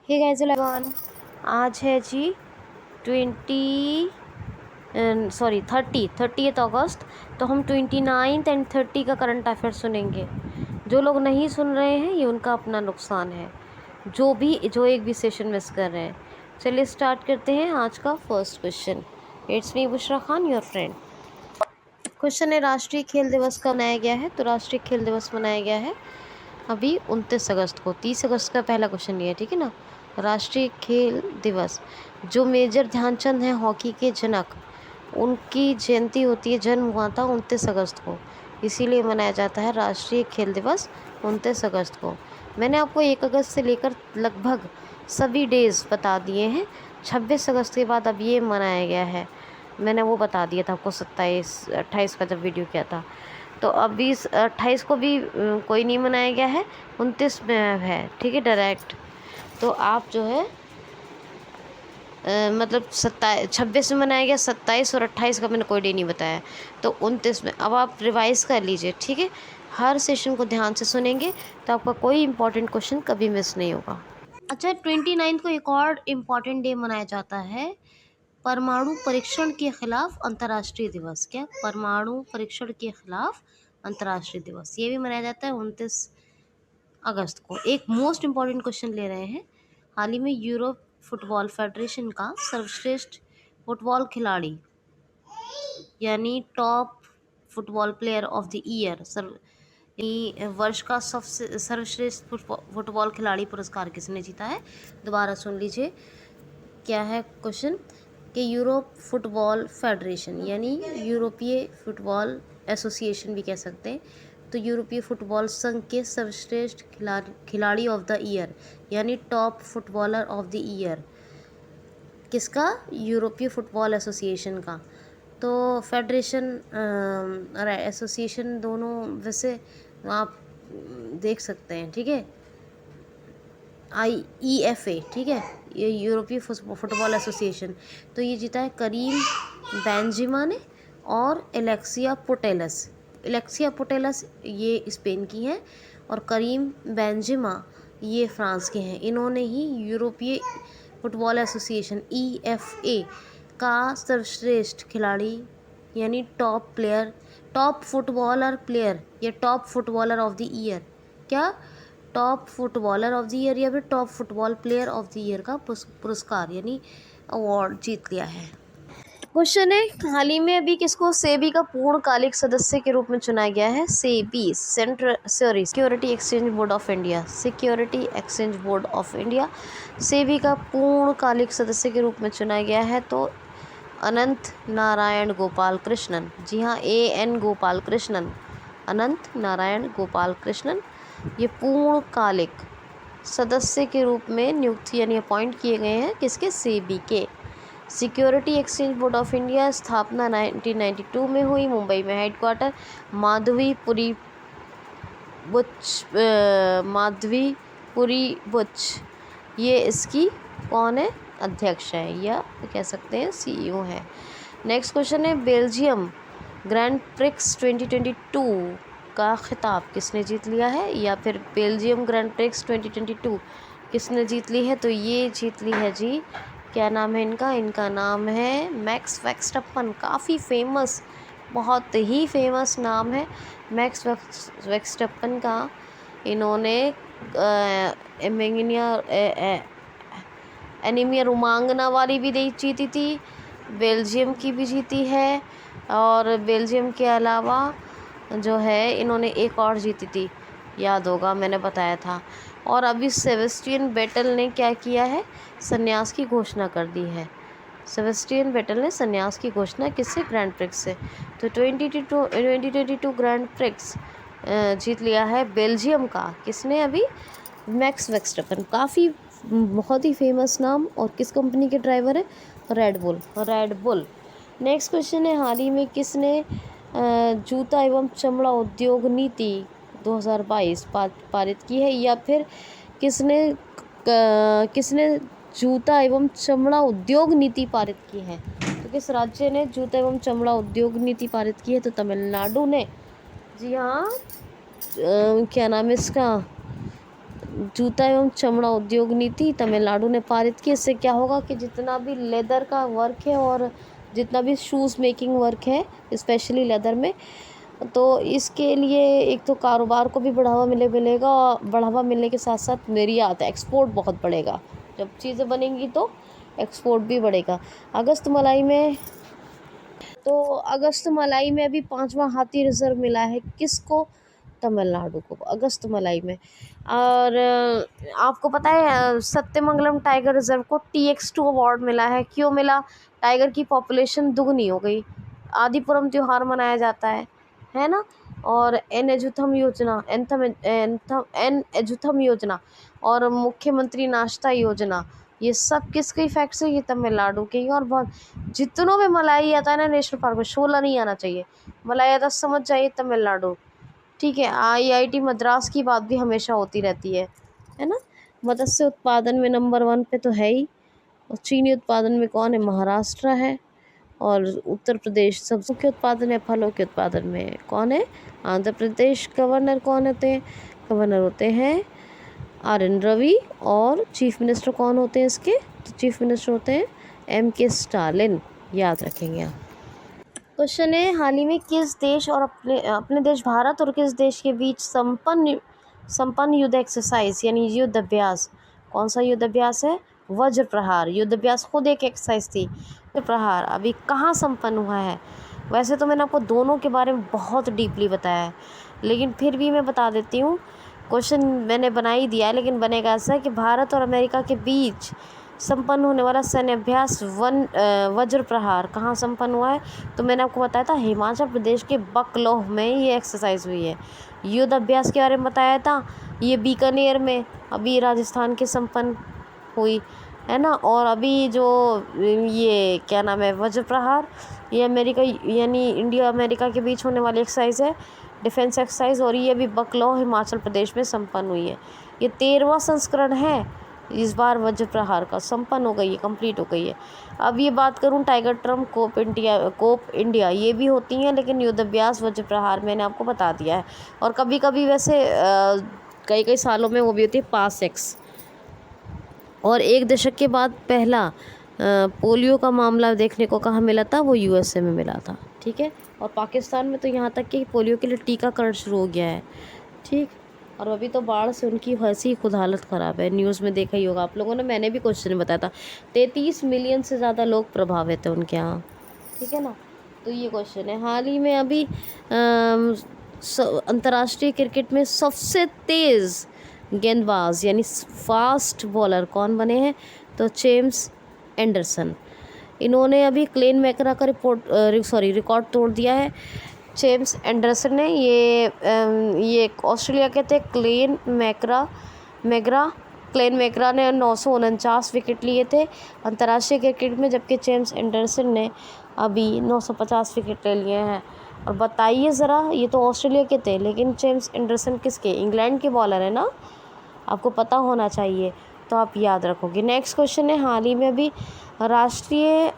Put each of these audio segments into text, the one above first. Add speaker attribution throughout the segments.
Speaker 1: Hey guys everyone, आज है जी 30th अगस्त। तो हम 29 एंड 30 का करंट अफेयर सुनेंगे। जो लोग नहीं सुन रहे हैं ये उनका अपना नुकसान है, जो एक भी सेशन मिस कर रहे हैं। चलिए स्टार्ट करते हैं आज का first question. It's me Bushra Khan, your friend. Question है, राष्ट्रीय खेल दिवस कब मनाया गया है? तो राष्ट्रीय खेल दिवस मनाया गया है अभी 29 अगस्त को। 30 अगस्त का पहला क्वेश्चन ये है, ठीक है ना। राष्ट्रीय खेल दिवस, जो मेजर ध्यानचंद हैं हॉकी के जनक, उनकी जयंती होती है, जन्म हुआ था 29 अगस्त को, इसीलिए मनाया जाता है राष्ट्रीय खेल दिवस 29 अगस्त को। मैंने आपको 1 अगस्त से लेकर लगभग सभी डेज बता दिए हैं। 26 अगस्त के बाद अब ये मनाया गया है, मैंने वो बता दिया था आपको 27-28 का जब वीडियो किया था। तो अब 28 को भी कोई नहीं मनाया गया है, 29 में है, ठीक है, डायरेक्ट। तो आप जो है मतलब 26 में मनाया गया, 27 और 28 का मैंने कोई डे नहीं बताया, तो 29 में। अब आप रिवाइज़ कर लीजिए, ठीक है। हर सेशन को ध्यान से सुनेंगे तो आपका कोई इंपॉर्टेंट क्वेश्चन कभी मिस नहीं होगा। अच्छा, 29 को एक और इम्पॉर्टेंट डे मनाया जाता है, परमाणु परीक्षण के खिलाफ अंतर्राष्ट्रीय दिवस। क्या? परमाणु परीक्षण के खिलाफ अंतर्राष्ट्रीय दिवस, ये भी मनाया जाता है 29 अगस्त को। एक मोस्ट इम्पॉर्टेंट क्वेश्चन ले रहे हैं, हाल ही में यूरोप फुटबॉल फेडरेशन का सर्वश्रेष्ठ फुटबॉल खिलाड़ी यानी top football player of the year, वर्ष का सबसे सर्वश्रेष्ठ फुटबॉल खिलाड़ी पुरस्कार किसने जीता है? दोबारा सुन लीजिए, क्या है क्वेश्चन कि यूरोप फुटबॉल फेडरेशन यानी यूरोपीय फुटबॉल एसोसिएशन भी कह सकते हैं, तो यूरोपीय फुटबॉल संघ के सर्वश्रेष्ठ खिलाड़ी ऑफ द ईयर यानी top footballer of the year किसका? यूरोपीय फुटबॉल एसोसिएशन का। तो फेडरेशन एसोसिएशन दोनों वैसे आप देख सकते हैं, ठीक है। IEFA, ठीक है, ये यूरोपीय फुटबॉल एसोसिएशन। तो ये जीता है करीम बेंजिमा ने और एलेक्सिया पुटेलस ये स्पेन की हैं और करीम बेंजिमा ये फ्रांस के हैं। इन्होंने ही यूरोपीय फुटबॉल एसोसिएशन EFA का सर्वश्रेष्ठ खिलाड़ी यानी टॉप फुटबॉलर प्लेयर या top footballer of the year, क्या top footballer of the year या फिर top football player of the year का पुरस्कार यानी अवार्ड जीत लिया है। क्वेश्चन है, हाल ही में अभी किसको सेबी का पूर्णकालिक सदस्य के रूप में चुना गया है? SEBI security exchange board of India, SEBI का पूर्णकालिक सदस्य के रूप में चुना गया है तो अनंत नारायण गोपाल कृष्णन। जी हाँ, AN गोपाल कृष्णन, अनंत नारायण गोपाल कृष्णन ये पूर्णकालिक सदस्य के रूप में नियुक्त यानी अपॉइंट किए गए हैं किसके? सेबी के। Security exchange board of India स्थापना 1992 में हुई, मुंबई में हेडक्वार्टर, माधवीपुरी बुच ये इसकी कौन है? अध्यक्ष है या कह सकते हैं CEO है। नेक्स्ट क्वेश्चन है, बेल्जियम ग्रैंड प्रिक्स 2022 का खिताब किसने जीत लिया है? या फिर बेल्जियम ग्रैंड प्रिक्स 2022 किसने जीत ली है? तो ये जीत ली है जी, क्या नाम है इनका? इनका नाम है मैक्स वर्स्टैपन। काफ़ी फेमस, बहुत ही फेमस नाम है मैक्स वर्स्टैपन का। इन्होंने एनीमिया रोमांगना वाली भी जीती थी, बेल्जियम की भी जीती है, और बेल्जियम के अलावा जो है इन्होंने एक और जीती थी, याद होगा मैंने बताया था। और अभी सेबेस्टियन वेटल ने क्या किया है? संन्यास की घोषणा कर दी है। सेबेस्टियन वेटल ने संन्यास की घोषणा किससे? ग्रैंड प्रिक्स से। तो 2022 ग्रैंड प्रिक्स जीत लिया है बेल्जियम का किसने? अभी मैक्स वर्स्टैपन। काफ़ी बहुत ही फेमस नाम, और किस कंपनी के ड्राइवर है? Red bull. नेक्स्ट क्वेश्चन है, हाल ही में किसने जूता एवं चमड़ा उद्योग नीति 2022 पारित की है? या फिर किसने जूता एवं चमड़ा उद्योग नीति पारित की है? तो किस राज्य ने जूता एवं चमड़ा उद्योग नीति पारित की है? तो तमिलनाडु ने। जी हाँ, क्या नाम है इसका? जूता एवं चमड़ा उद्योग नीति तमिलनाडु ने पारित की। इससे क्या होगा कि जितना भी लेदर का वर्क है और जितना भी शूज़ मेकिंग वर्क है स्पेशली लेदर में, तो इसके लिए एक तो कारोबार को भी मिलेगा, और बढ़ावा मिलने के साथ साथ निर्यात एक्सपोर्ट बहुत बढ़ेगा। जब चीज़ें बनेंगी तो एक्सपोर्ट भी बढ़ेगा। अगस्त मलाई में अभी 5वां हाथी रिजर्व मिला है किसको? तमिलनाडु को, अगस्त मलाई में। और आपको पता है सत्यमंगलम टाइगर रिजर्व को TX2 अवार्ड मिला है। क्यों मिला? टाइगर की पॉपुलेशन दुगनी हो गई। आदिपुरम त्यौहार मनाया जाता है ना। और एन एजुथम योजना और मुख्यमंत्री नाश्ता योजना, ये सब किसके इफेक्ट से? ये तमिलनाडु के ही। और बहुत जितनों में मलाई आता है ना नेशनल पार्क में, 16 नहीं आना चाहिए, मलाई आता समझ जाइए तमिलनाडु। ठीक है। IIT मद्रास की बात भी हमेशा होती रहती है ना। मत्स्य उत्पादन में नंबर 1 पे तो है ही। और चीनी उत्पादन में कौन है? महाराष्ट्र है। और उत्तर प्रदेश सबसे मुख्य उत्पादन है फलों के उत्पादन में कौन है? आंध्र प्रदेश। गवर्नर कौन होते हैं? गवर्नर होते हैं RN रवि। और चीफ मिनिस्टर कौन होते हैं इसके? तो चीफ मिनिस्टर होते हैं MK स्टालिन, याद रखेंगे आप। क्वेश्चन है, हाल ही में किस देश और अपने देश भारत और किस देश के बीच संपन्न युद्ध एक्सरसाइज यानी युद्ध अभ्यास, कौन सा युद्ध अभ्यास है? वज्र प्रहार युद्ध अभ्यास खुद एक एक्सरसाइज थी। वज्र प्रहार अभी कहाँ संपन्न हुआ है? वैसे तो मैंने आपको दोनों के बारे में बहुत डीपली बताया है, लेकिन फिर भी मैं बता देती हूँ। क्वेश्चन मैंने बना ही दिया है, लेकिन बनेगा ऐसा कि भारत और अमेरिका के बीच संपन्न होने वाला सैन्य अभ्यास वज्र प्रहार कहाँ संपन्न हुआ है? तो मैंने आपको बताया था हिमाचल प्रदेश के बकलोह में ये एक्सरसाइज हुई है। युद्ध अभ्यास के बारे में बताया था, ये बीकानेर में अभी राजस्थान के संपन्न हुई है ना। और अभी जो ये क्या नाम है वज्र प्रहार, ये अमेरिका यानी इंडिया अमेरिका के बीच होने वाली एक्सरसाइज है, डिफेंस एक्सरसाइज, और ये अभी बकलोह हिमाचल प्रदेश में संपन्न हुई है। ये 13वां संस्करण है इस बार वज्र प्रहार का, संपन्न हो गई है, कंप्लीट हो गई है। अब ये बात करूं टाइगर ट्रम्प कोप इंडिया ये भी होती हैं, लेकिन युद्ध अभ्यास वज्र प्रहार मैंने आपको बता दिया है। और कभी कभी वैसे कई सालों में वो भी होती है पासएक्स। और 1 दशक के बाद पहला पोलियो का मामला देखने को कहाँ मिला था? वो USA में मिला था। ठीक है। और पाकिस्तान में तो यहाँ तक कि पोलियो के लिए टीकाकरण शुरू हो गया है। ठीक। और अभी तो बाढ़ से उनकी वैसी ही खुद हालत ख़राब है, न्यूज़ में देखा ही होगा आप लोगों ने, मैंने भी क्वेश्चन बताया था। 33 मिलियन से ज़्यादा लोग प्रभावित हैं उनके यहाँ। ठीक है ना। तो ये क्वेश्चन है। हाल ही में अभी अंतर्राष्ट्रीय क्रिकेट में सबसे तेज़ गेंदबाज यानी फास्ट बॉलर कौन बने हैं? तो जेम्स एंडरसन। इन्होंने अभी क्लेन मैकरा का रिकॉर्ड तोड़ दिया है। जेम्स एंडरसन ने ये ऑस्ट्रेलिया के थे क्लेन मैकरा ने 949 विकेट लिए थे अंतर्राष्ट्रीय क्रिकेट में, जबकि जेम्स एंडरसन ने अभी 950 विकेट ले लिए हैं। और बताइए ज़रा, ये तो ऑस्ट्रेलिया के थे, लेकिन जेम्स एंडरसन किसके? इंग्लैंड के बॉलर है ना, आपको पता होना चाहिए, तो आप याद रखोगे। नेक्स्ट क्वेश्चन है, हाल ही में अभी राष्ट्रीय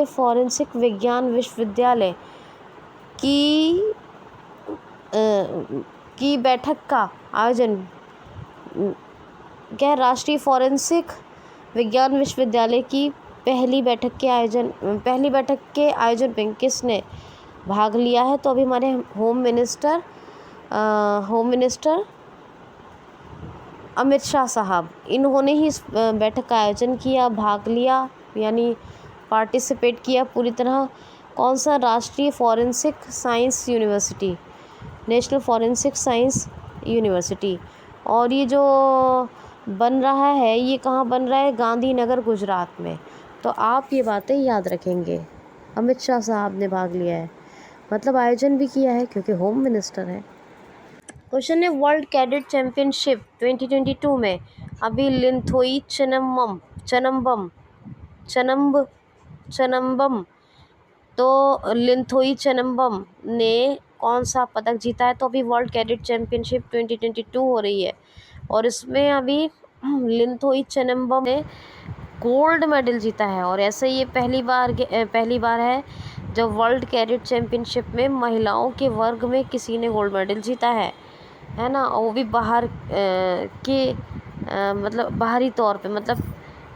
Speaker 1: फॉरेंसिक विज्ञान विश्वविद्यालय की बैठक का आयोजन क्या? राष्ट्रीय फॉरेंसिक विज्ञान विश्वविद्यालय की पहली बैठक के आयोजन में किसने भाग लिया है? तो अभी हमारे होम मिनिस्टर अमित शाह साहब, इन्होंने ही इस बैठक का आयोजन किया, भाग लिया यानी पार्टिसिपेट किया पूरी तरह। कौन सा? राष्ट्रीय forensic science university, national forensic science university. और ये जो बन रहा है, ये कहाँ बन रहा है? गांधीनगर गुजरात में। तो आप ये बातें याद रखेंगे। अमित शाह साहब ने भाग लिया है, मतलब आयोजन भी किया है क्योंकि होम मिनिस्टर है। क्वेश्चन है, वर्ल्ड कैडेट चैम्पियनशिप 2022 में अभी लिंथोई चनम्बम तो लिंथोई चनम्बम ने कौन सा पदक जीता है? तो अभी वर्ल्ड कैडेट चैम्पियनशिप 2022 हो रही है, और इसमें अभी लिंथोई चनम्बम ने गोल्ड मेडल जीता है। और ऐसे ये पहली बार है जब वर्ल्ड कैडेट चैम्पियनशिप में महिलाओं के वर्ग में किसी ने गोल्ड मेडल जीता है। है ना, और वो भी बाहर मतलब बाहरी तौर पे, मतलब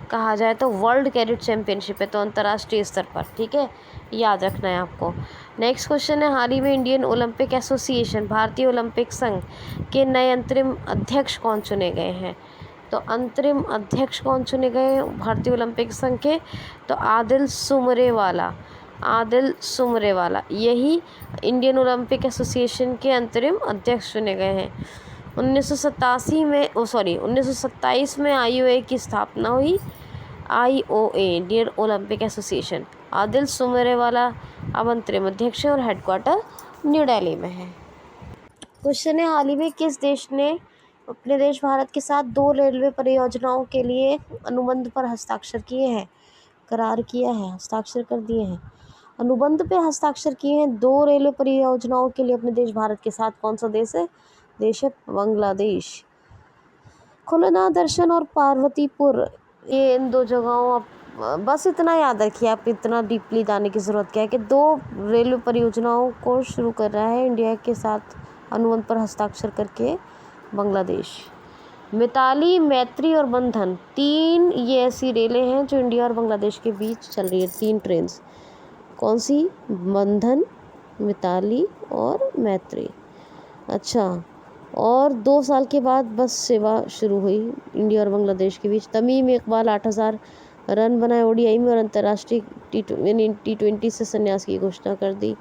Speaker 1: कहा जाए तो वर्ल्ड कैडेट चैम्पियनशिप है, तो अंतर्राष्ट्रीय स्तर पर, ठीक है, याद रखना है आपको। नेक्स्ट क्वेश्चन है, हाल ही में इंडियन ओलंपिक एसोसिएशन, भारतीय ओलंपिक संघ के नए अंतरिम अध्यक्ष कौन चुने गए हैं? तो अंतरिम अध्यक्ष कौन चुने गए भारतीय ओलंपिक संघ के? तो आदिल सुमरेवाला, आदिल सुमरेवाला यही इंडियन ओलंपिक एसोसिएशन के अंतरिम अध्यक्ष चुने गए हैं। 1927 में आईओए की स्थापना हुई, IOA Indian Olympic Association. Adille Sumariwalla अब अंतरिम अध्यक्ष है और हेडक्वार्टर न्यू दिल्ली में है। क्वेश्चन है, हाल ही में किस देश ने अपने देश भारत के साथ 2 रेलवे परियोजनाओं के लिए अनुबंध पर हस्ताक्षर किए हैं? करार किया है, हस्ताक्षर कर दिए हैं, अनुबंध पे हस्ताक्षर किए हैं 2 रेलवे परियोजनाओं के लिए अपने देश भारत के साथ। कौन सा देश है? देश है बांग्लादेश। खुलना दर्शन और पार्वतीपुर, ये इन 2 जगहों, आप बस इतना याद रखिए, आप इतना डीपली जाने की ज़रूरत क्या है कि 2 रेलवे परियोजनाओं को शुरू कर रहा है इंडिया के साथ अनुबंध पर हस्ताक्षर करके बांग्लादेश। मिताली, मैत्री और बंधन, 3 ये ऐसी रेलें हैं जो इंडिया और बांग्लादेश के बीच चल रही है, 3 ट्रेन। कौन सी? बंधन, मिताली और मैत्री। अच्छा, और 2 साल के बाद बस सेवा शुरू हुई इंडिया और बांग्लादेश के बीच। तमीम इकबाल 8,000 रन बनाए ओडीआई में और अंतर्राष्ट्रीय T20 से संन्यास की घोषणा कर दी।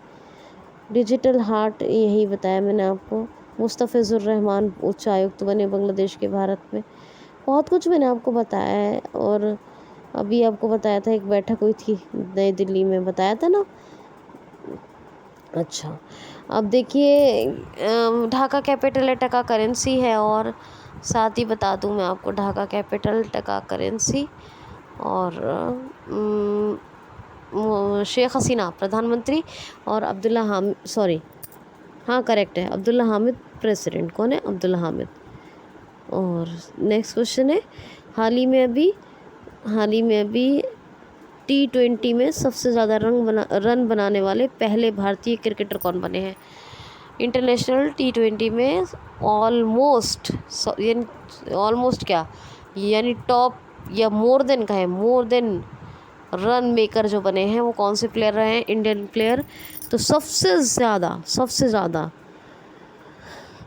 Speaker 1: डिजिटल हार्ट, यही बताया मैंने आपको। मुस्तफ़िज़ुर रहमान उच्च आयुक्त बने बांग्लादेश के भारत में। बहुत कुछ मैंने आपको बताया है, और अभी आपको बताया था एक बैठक हुई थी नई दिल्ली में, बताया था ना। अच्छा, अब देखिए, ढाका कैपिटल है, टका करेंसी है, और साथ ही बता दूं मैं आपको, ढाका कैपिटल, टका करेंसी, और शेख हसीना प्रधानमंत्री और अब्दुल्ला हामिद, सॉरी हाँ करेक्ट है, अब्दुल्ला हामिद प्रेसिडेंट। कौन है? अब्दुल्ला हामिद। और नेक्स्ट क्वेश्चन है, हाल ही में अभी T20 में सबसे ज़्यादा रन बनाने वाले पहले भारतीय क्रिकेटर कौन बने हैं? इंटरनेशनल T20 में ऑलमोस्ट क्या, यानी टॉप या मोर देन का है, मोर देन रन मेकर जो बने हैं वो कौन से प्लेयर रहे हैं? Indian player. तो सबसे ज़्यादा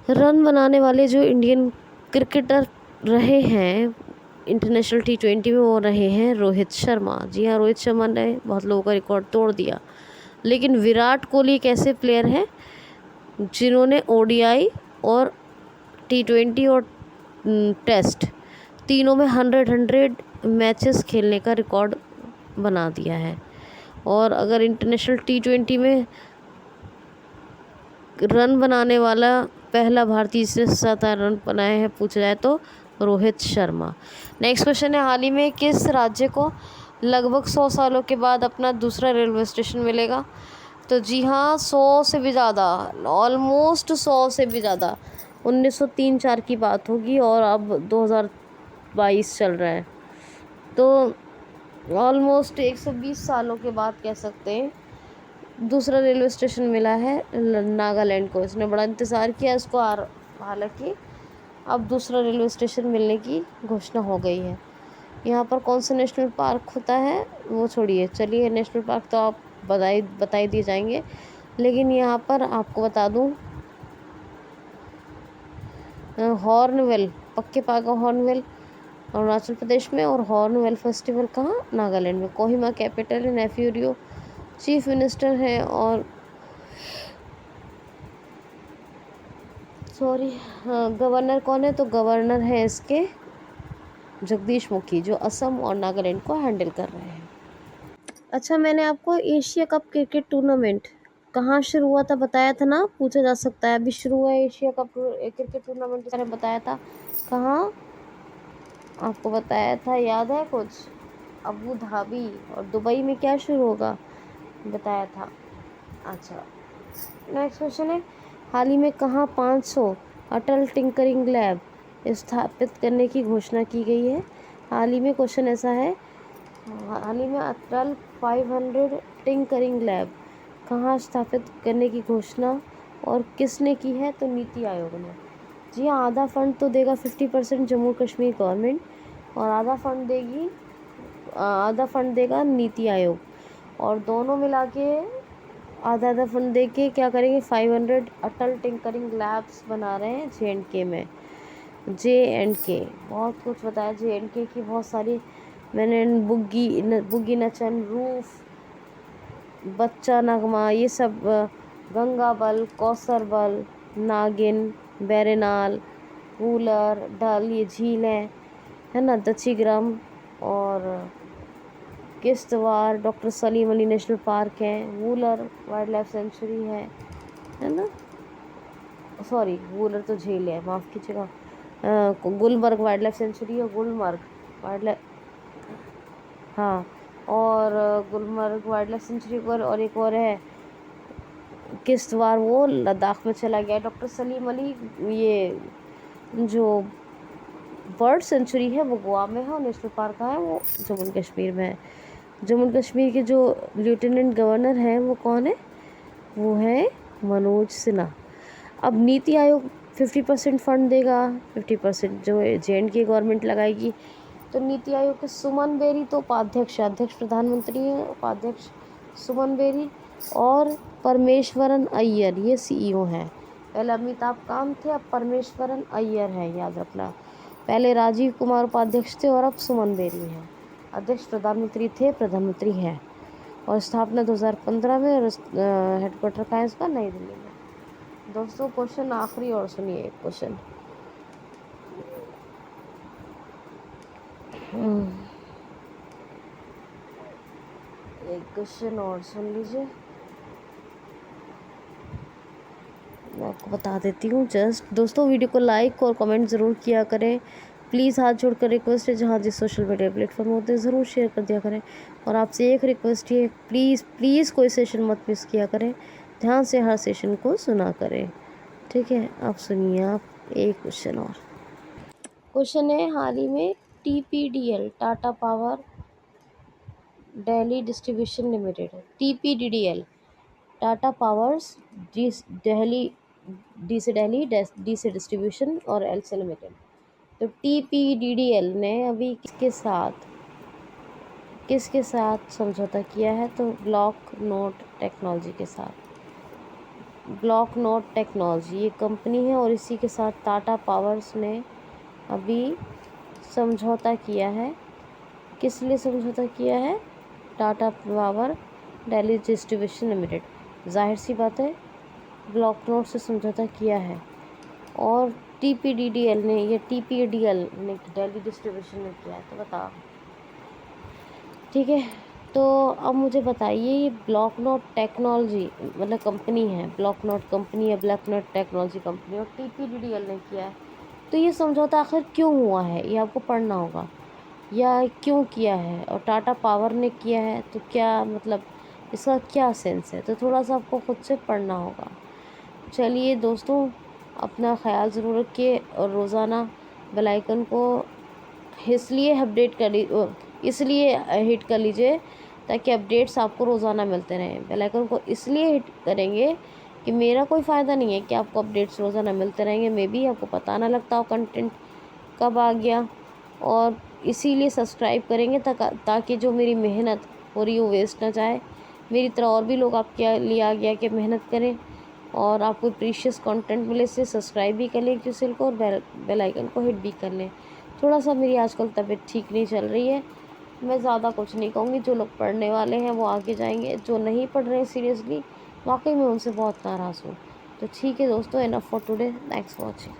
Speaker 1: रन बनाने वाले जो इंडियन क्रिकेटर रहे हैं इंटरनेशनल T20 में, वो रहे हैं रोहित शर्मा। जी हाँ, रोहित शर्मा ने बहुत लोगों का रिकॉर्ड तोड़ दिया। लेकिन विराट कोहली एक ऐसे प्लेयर हैं जिन्होंने ODI और T20 और टेस्ट तीनों में 100 मैचेस खेलने का रिकॉर्ड बना दिया है। और अगर इंटरनेशनल T20 में रन बनाने वाला पहला भारतीय से ज़्यादा रन बनाए हैं पूछा जाए तो रोहित शर्मा। नेक्स्ट क्वेश्चन है, हाल ही में किस राज्य को लगभग 100 सालों के बाद अपना दूसरा रेलवे स्टेशन मिलेगा? तो जी हाँ, 100 से भी ज़्यादा, ऑलमोस्ट 100 से भी ज़्यादा। 1903-4 की बात होगी और अब 2022 चल रहा है, तो ऑलमोस्ट 120 सालों के बाद कह सकते हैं दूसरा रेलवे स्टेशन मिला है नागालैंड को। इसने बड़ा इंतज़ार किया इसको, हालांकि अब दूसरा रेलवे स्टेशन मिलने की घोषणा हो गई है। यहाँ पर कौन सा नेशनल पार्क होता है वो छोड़िए, चलिए नेशनल पार्क तो आप बताई दिए जाएंगे, लेकिन यहाँ पर आपको बता दूँ, हॉर्नबिल, पक्के पागा हॉर्नबिल अरुणाचल प्रदेश में, और हॉर्नबिल फेस्टिवल कहाँ? नागालैंड में। कोहिमा कैपिटल है, नेफ्यूरियो चीफ मिनिस्टर है, और गवर्नर कौन है? तो गवर्नर है इसके जगदीश मुखी, जो असम और नागालैंड को हैंडल कर रहे हैं। अच्छा, मैंने आपको एशिया कप क्रिकेट टूर्नामेंट कहाँ शुरू हुआ था बताया था ना, पूछा जा सकता है। अभी शुरू हुआ है एशिया कप क्रिकेट टूर्नामेंट, मैंने बताया था कहाँ, आपको बताया था, याद है कुछ? अबू धाबी और दुबई में क्या शुरू होगा, बताया था। अच्छा, नेक्स्ट क्वेश्चन है, हाल ही में कहाँ 500 अटल टिंकरिंग लैब स्थापित करने की घोषणा की गई है? हाल ही में क्वेश्चन ऐसा है, हाल ही में अटल 500 टिंकरिंग लैब कहाँ स्थापित करने की घोषणा और किसने की है? तो नीति आयोग ने। जी हाँ, आधा फंड तो देगा 50% जम्मू कश्मीर गवर्नमेंट, और आधा फंड देगा नीति आयोग, और दोनों मिला के आधा आधा फंड दे के क्या करेंगे, 500 अटल टिंकरिंग लैब्स बना रहे हैं JNK में। JNK बहुत कुछ बताया, JNK की बहुत सारी, मैंने बुग्गी नचन, रूफ, बच्चा नगमा, ये सब, गंगा बल, कौसर बल, नागिन, बैरेनाल, वूलर, डल, ये झीलें है ना, दचिग्राम और Kishtwar, doctor Salim Ali national park है, वूलर वाइल्ड लाइफ सेंचुरी है ना, सॉरी वूलर तो झील है, माफ़ कीजिएगा, गुलमर्ग वाइल्ड लाइफ सेंचुरी है, गुलमर्ग वाइल्ड लाइफ, हाँ, और गुलमर्ग वाइल्ड लाइफ सेंचुरी और एक और है किश्तवाड़, वो लद्दाख में चला गया। डॉक्टर सलीम अली, ये जो बर्ड सेंचुरी है वो गोवा में है, और नेशनल पार्क है वो जम्मू कश्मीर में है। जम्मू कश्मीर के जो लेफ्टिनेंट गवर्नर हैं वो कौन है, वो है मनोज सिन्हा। अब नीति आयोग 50% फंड देगा, 50% जो JNK गवर्नमेंट लगाएगी। तो नीति आयोग के सुमन बेरी तो उपाध्यक्ष, अध्यक्ष प्रधानमंत्री हैं, उपाध्यक्ष सुमन बेरी, और परमेश्वरन अय्यर ये CEO हैं। पहले अमिताभ कांत थे, अब परमेश्वरन अय्यर हैं, याद रखना। पहले राजीव कुमार उपाध्यक्ष थे और अब सुमन बेरी हैं। अध्यक्ष प्रधानमंत्री थे, प्रधानमंत्री हैं, और स्थापना 2015 में, और हेडक्वार्टर का है इसका नई दिल्ली में। दोस्तों क्वेश्चन आखिरी और सुनिए एक क्वेश्चन, एक क्वेश्चन और सुन लीजिए, मैं आपको बता देती हूँ जस्ट। दोस्तों वीडियो को लाइक और कमेंट ज़रूर किया करें, प्लीज़ हाथ जोड़कर रिक्वेस्ट है, जहाँ जिस सोशल मीडिया प्लेटफॉर्म होते हैं ज़रूर शेयर कर दिया करें। और आपसे एक रिक्वेस्ट है, प्लीज़ कोई सेशन मत मिस किया करें, ध्यान से हर सेशन को सुना करें, ठीक है। आप सुनिए, आप एक क्वेश्चन और, क्वेश्चन है, हाल ही में TPDL Tata power Delhi distribution limited, TPDDL Tata powers Delhi, D से दिल्ली, डी से डिस्ट्रीब्यूशन और L से लिमिटेड। तो TPDDL ने अभी किसके साथ समझौता किया है, तो ब्लॉक नोट टेक्नोलॉजी के साथ। ब्लॉक नोट टेक्नोलॉजी ये कंपनी है, और इसी के साथ टाटा पावर्स ने अभी समझौता किया है। किस लिए समझौता किया है, Tata power Delhi distribution limited, जाहिर सी बात है ब्लॉक नोट से समझौता किया है। और TPDDL ने दिल्ली डिस्ट्रीब्यूशन में किया है, तो बताओ, ठीक है। तो अब मुझे बताइए, ये ब्लॉक नोट टेक्नोलॉजी मतलब कंपनी है, ब्लॉक नोट कंपनी है, ब्लॉक नोट टेक्नोलॉजी कंपनी, और TPDDL ने किया है, तो ये समझौता आखिर क्यों हुआ है, ये आपको पढ़ना होगा, या क्यों किया है, और टाटा पावर ने किया है, तो क्या मतलब इसका क्या सेंस है, तो थोड़ा सा आपको खुद से पढ़ना होगा। चलिए दोस्तों, अपना ख्याल ज़रूर रखिए, और रोज़ाना बेल आइकन को इसलिए हिट कर लीजिए ताकि अपडेट्स आपको रोज़ाना मिलते रहें। बेल आइकन को इसलिए हिट करेंगे कि मेरा कोई फ़ायदा नहीं है कि आपको अपडेट्स रोज़ाना मिलते रहेंगे, मे बी आपको पता ना लगता हो कंटेंट कब आ गया, और इसीलिए सब्सक्राइब करेंगे ताकि जो मेरी मेहनत हो रही है वो वेस्ट ना जाए। मेरी तरह और भी लोग आपके लिए आ गया कि मेहनत करें और आपको प्रीशियस कंटेंट मिले, से सब्सक्राइब भी कर लें चैनल को, और बेल आइकन को हिट भी कर लें। थोड़ा सा मेरी आजकल तबीयत ठीक नहीं चल रही है, मैं ज़्यादा कुछ नहीं कहूँगी। जो लोग पढ़ने वाले हैं वो आगे जाएंगे, जो नहीं पढ़ रहे हैं सीरियसली, वाकई में उनसे बहुत नाराज़ हूँ। तो ठीक है दोस्तों, enough for today, thanks for watching.